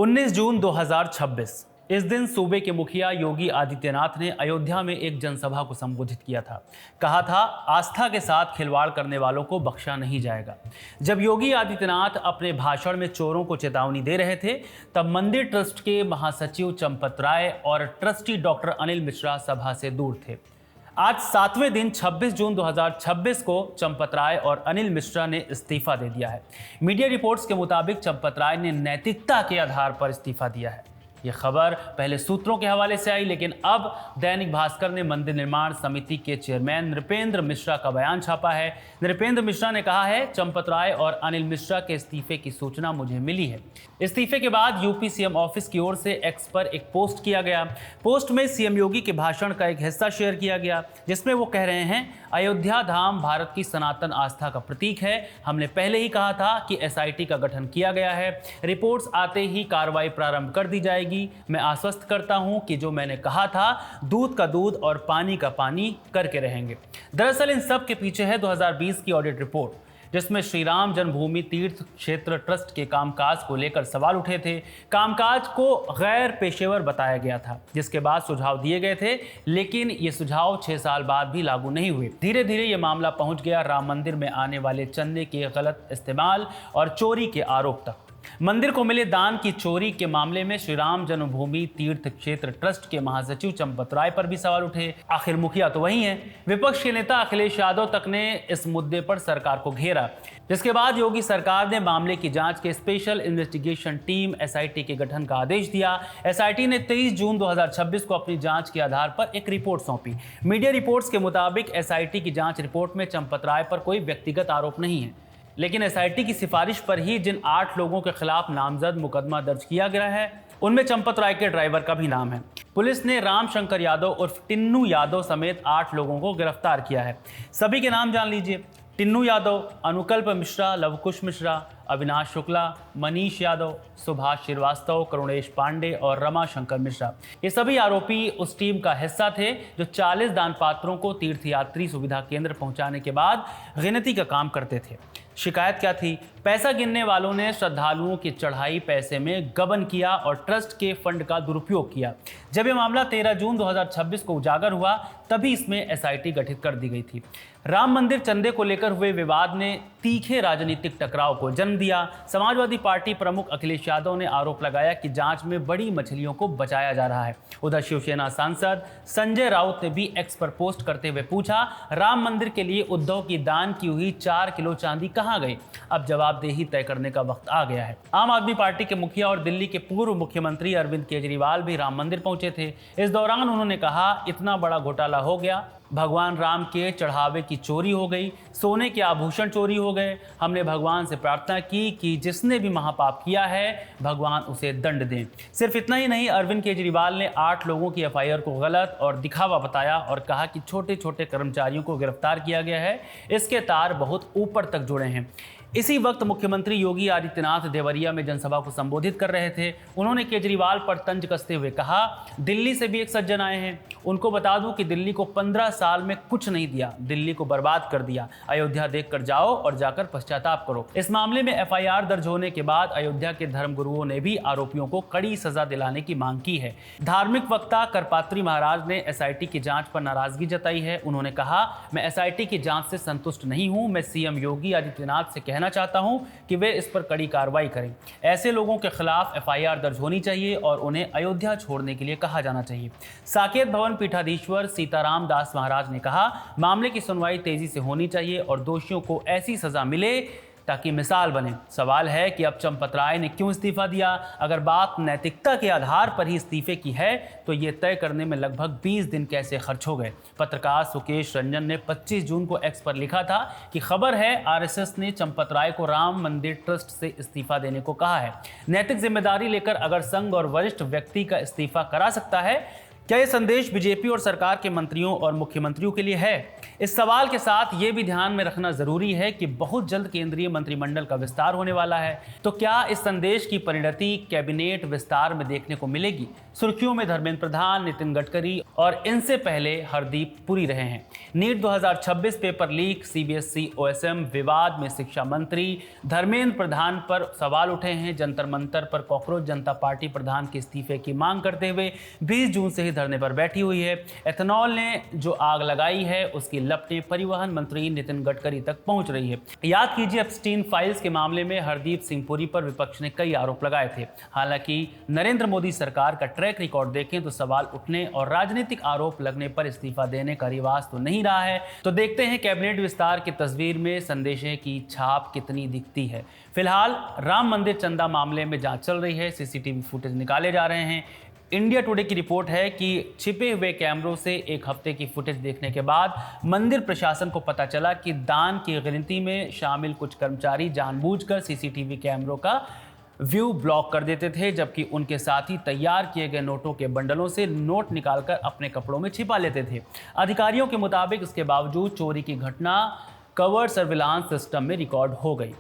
19 जून 2026 इस दिन सूबे के मुखिया योगी आदित्यनाथ ने अयोध्या में एक जनसभा को संबोधित किया था। कहा था, आस्था के साथ खिलवाड़ करने वालों को बख्शा नहीं जाएगा। जब योगी आदित्यनाथ अपने भाषण में चोरों को चेतावनी दे रहे थे, तब मंदिर ट्रस्ट के महासचिव चंपत राय और ट्रस्टी डॉक्टर अनिल मिश्रा सभा से दूर थे। आज 7वें दिन 26 जून 2026 को चंपत राय और अनिल मिश्रा ने इस्तीफा दे दिया है। मीडिया रिपोर्ट्स के मुताबिक चंपत राय ने नैतिकता के आधार पर इस्तीफा दिया है। यह खबर पहले सूत्रों के हवाले से आई, लेकिन अब दैनिक भास्कर ने मंदिर निर्माण समिति के चेयरमैन नृपेंद्र मिश्रा का बयान छापा है। नृपेंद्र मिश्रा ने कहा है, चंपत राय और अनिल मिश्रा के इस्तीफे की सूचना मुझे मिली है। इस्तीफे के बाद यूपी सीएम ऑफिस की ओर से एक्स पर एक पोस्ट किया गया। पोस्ट में सीएम योगी के भाषण का एक हिस्सा शेयर किया गया, जिसमें वो कह रहे हैं, अयोध्या धाम भारत की सनातन आस्था का प्रतीक है। हमने पहले ही कहा था कि एसआईटी का गठन किया गया है। रिपोर्ट्स आते ही कार्रवाई प्रारंभ कर दी जाएगी। मैं आश्वस्त करता हूं कि जो मैंने कहा था, दूध का दूध और पानी का पानी करके रहेंगे। दरअसल इन सब के पीछे है 2020 की ऑडिट रिपोर्ट, जिसमें श्री राम जन्मभूमि तीर्थ क्षेत्र ट्रस्ट के कामकाज को लेकर सवाल उठे थे। कामकाज को गैर पेशेवर बताया गया था, जिसके बाद सुझाव दिए गए थे, लेकिन ये सुझाव 6 साल बाद भी लागू नहीं हुए। धीरे धीरे ये मामला पहुंच गया राम मंदिर में आने वाले चंदे के गलत इस्तेमाल और चोरी के आरोप तक। मंदिर को मिले दान की चोरी के मामले में श्री राम जन्मभूमि तीर्थ क्षेत्र ट्रस्ट के महासचिव चंपत राय पर भी सवाल उठे। आखिर मुखिया तो वही हैं। विपक्ष के नेता अखिलेश यादव तक ने इस मुद्दे पर सरकार को घेरा, जिसके बाद योगी सरकार ने मामले की जांच के स्पेशल इन्वेस्टिगेशन टीम एसआईटी के गठन का आदेश दिया। एसआईटी ने 23 जून 2026 को अपनी जांच के आधार पर एक रिपोर्ट सौंपी। मीडिया रिपोर्ट्स के मुताबिक एसआईटी की जांच रिपोर्ट में चंपत राय पर कोई व्यक्तिगत आरोप नहीं है, लेकिन एसआईटी की सिफारिश पर ही जिन 8 लोगों के खिलाफ नामजद मुकदमा दर्ज किया गया है, उनमें चंपत राय के ड्राइवर का भी नाम है। पुलिस ने राम शंकर यादव उर्फ टिन्नू यादव समेत 8 लोगों को गिरफ्तार किया है। सभी के नाम जान लीजिए। टिन्नू यादव, अनुकल्प मिश्रा, लवकुश मिश्रा, अविनाश शुक्ला, मनीष यादव, सुभाष श्रीवास्तव, करुणेश पांडे और रमा शंकर मिश्रा। ये सभी आरोपी उस टीम का हिस्सा थे जो 40 दान पात्रों को तीर्थयात्री सुविधा केंद्र पहुंचाने के बाद गिनती का काम करते थे। शिकायत क्या थी? पैसा गिनने वालों ने श्रद्धालुओं की चढ़ाई पैसे में गबन किया और ट्रस्ट के फंड का दुरुपयोग किया। जब यह मामला 13 जून 2026 को उजागर हुआ, तभी इसमें एसआईटी गठित कर दी गई थी। राम मंदिर चंदे को लेकर हुए विवाद ने तीखे राजनीतिक टकराव को जन्म दिया। समाजवादी पार्टी प्रमुख अखिलेश यादव ने आरोप लगाया कि जांच में बड़ी मछलियों को बचाया जा रहा है। उधर शिवसेना सांसद संजय राउत ने भी एक्स पर पोस्ट करते हुए पूछा, राम मंदिर के लिए उद्धव की दान की हुई 4 किलो चांदी कहां गई? अब जवाबदेही तय करने का वक्त आ गया है। आम आदमी पार्टी के मुखिया और दिल्ली के पूर्व मुख्यमंत्री अरविंद केजरीवाल भी राम मंदिर पहुंचे थे। इस दौरान उन्होंने कहा, इतना बड़ा घोटाला हो गया, भगवान राम के चढ़ावे की चोरी हो गई, सोने के आभूषण चोरी हो गए। हमने भगवान से प्रार्थना की कि जिसने भी महापाप किया है, भगवान उसे दंड दें। सिर्फ इतना ही नहीं, अरविंद केजरीवाल ने 8 लोगों की एफआईआर को गलत और दिखावा बताया और कहा कि छोटे छोटे कर्मचारियों को गिरफ्तार किया गया है, इसके तार बहुत ऊपर तक जुड़े हैं। इसी वक्त मुख्यमंत्री योगी आदित्यनाथ देवरिया में जनसभा को संबोधित कर रहे थे। उन्होंने केजरीवाल पर तंज कसते हुए कहा, दिल्ली से भी एक सज्जन आए हैं, उनको बता दूं कि दिल्ली को 15 साल में कुछ नहीं दिया, दिल्ली को बर्बाद कर दिया। अयोध्या देखकर जाओ और जाकर पश्चाताप करो। इस मामले में एफआईआर दर्ज होने के बाद अयोध्या के धर्मगुरुओं ने भी आरोपियों को कड़ी सजा दिलाने की मांग की है। धार्मिक वक्ता करपात्री महाराज ने एसआईटी की जांच पर नाराजगी जताई है। उन्होंने कहा, मैं एसआईटी की जांच से संतुष्ट नहीं हूं। मैं सीएम योगी आदित्यनाथ से कहना चाहता हूं कि वे इस पर कड़ी कार्रवाई करें। ऐसे लोगों के खिलाफ एफआईआर दर्ज होनी चाहिए और उन्हें अयोध्या छोड़ने के लिए कहा जाना चाहिए। साकेत भवन पीठाधीश्वर सीताराम दास महाराज ने कहा, मामले की सुनवाई तेजी से होनी चाहिए और दोषियों को ऐसी सजा मिले ताकि मिसाल बने। सवाल है कि अब चंपत राय ने क्यों इस्तीफा दिया? अगर बात नैतिकता के आधार पर ही इस्तीफे की है, तो ये तय करने में लगभग 20 दिन कैसे खर्च हो गए? पत्रकार सुकेश रंजन ने 25 जून को एक्स पर लिखा था कि खबर है आरएसएस ने चंपत राय को राम मंदिर ट्रस्ट से इस्तीफा देने को कहा है। नैतिक जिम्मेदारी लेकर अगर संघ और वरिष्ठ व्यक्ति का इस्तीफा करा सकता है, क्या यह संदेश बीजेपी और सरकार के मंत्रियों और मुख्यमंत्रियों के लिए है? इस सवाल के साथ ये भी ध्यान में रखना जरूरी है कि बहुत जल्द केंद्रीय मंत्रिमंडल का विस्तार होने वाला है। तो क्या इस संदेश की परिणति कैबिनेट विस्तार में देखने को मिलेगी? सुर्खियों में धर्मेंद्र प्रधान, नितिन गडकरी और इनसे पहले हरदीप पुरी रहे हैं। NEET 2026 paper leak, CBSE OSM विवाद में शिक्षा मंत्री धर्मेंद्र प्रधान पर सवाल उठे हैं। जंतर मंतर पर कॉकरोच जनता पार्टी प्रधान के इस्तीफे की मांग करते हुए 20 जून से ही धरने पर बैठी हुई है। एथेनॉल ने जो आग लगाई है उसकी लपटें परिवहन मंत्री नितिन गडकरी तक पहुंच रही है। याद कीजिए, एप्स्टीन फाइल्स के मामले में हरदीप सिंह पुरी पर विपक्ष ने कई आरोप लगाए थे। हालांकि नरेंद्र मोदी सरकार का ट्रैक रिकॉर्ड देखें तो सवाल उठने और राजनीतिक आरोप लगने पर इस्तीफा देने का रिवाज तो नहीं रहा है। तो देखते हैं कैबिनेट विस्तार की तस्वीर में संदेशे की छाप कितनी दिखती है। फिलहाल राम मंदिर चंदा मामले में जांच चल रही है, सीसीटीवी फुटेज निकाले जा रहे हैं। इंडिया टुडे की रिपोर्ट है कि छिपे हुए कैमरों से एक हफ्ते की फुटेज देखने के बाद मंदिर प्रशासन को पता चला कि दान की गिनती में शामिल कुछ कर्मचारी जानबूझकर सीसीटीवी कैमरों का व्यू ब्लॉक कर देते थे, जबकि उनके साथी तैयार किए गए नोटों के बंडलों से नोट निकालकर अपने कपड़ों में छिपा लेते थे। अधिकारियों के मुताबिक इसके बावजूद चोरी की घटना कवर्ड सर्विलांस सिस्टम में रिकॉर्ड हो गई।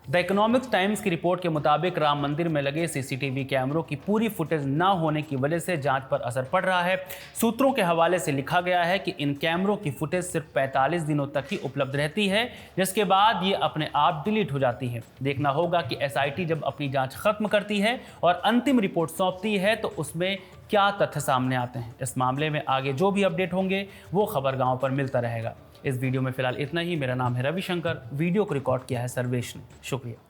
द इकोनॉमिक्स टाइम्स की रिपोर्ट के मुताबिक राम मंदिर में लगे सीसीटीवी कैमरों की पूरी फुटेज न होने की वजह से जांच पर असर पड़ रहा है। सूत्रों के हवाले से लिखा गया है कि इन कैमरों की फुटेज सिर्फ 45 दिनों तक ही उपलब्ध रहती है, जिसके बाद ये अपने आप डिलीट हो जाती है। देखना होगा कि एसआईटी जब अपनी जांच खत्म करती है और अंतिम रिपोर्ट सौंपती है तो उसमें क्या तथ्य सामने आते हैं। इस मामले में आगे जो भी अपडेट होंगे वो खबर गाँव पर मिलता रहेगा। इस वीडियो में फिलहाल इतना ही। मेरा नाम है रविशंकर। वीडियो को रिकॉर्ड किया है सर्वेश ने। शुक्रिया।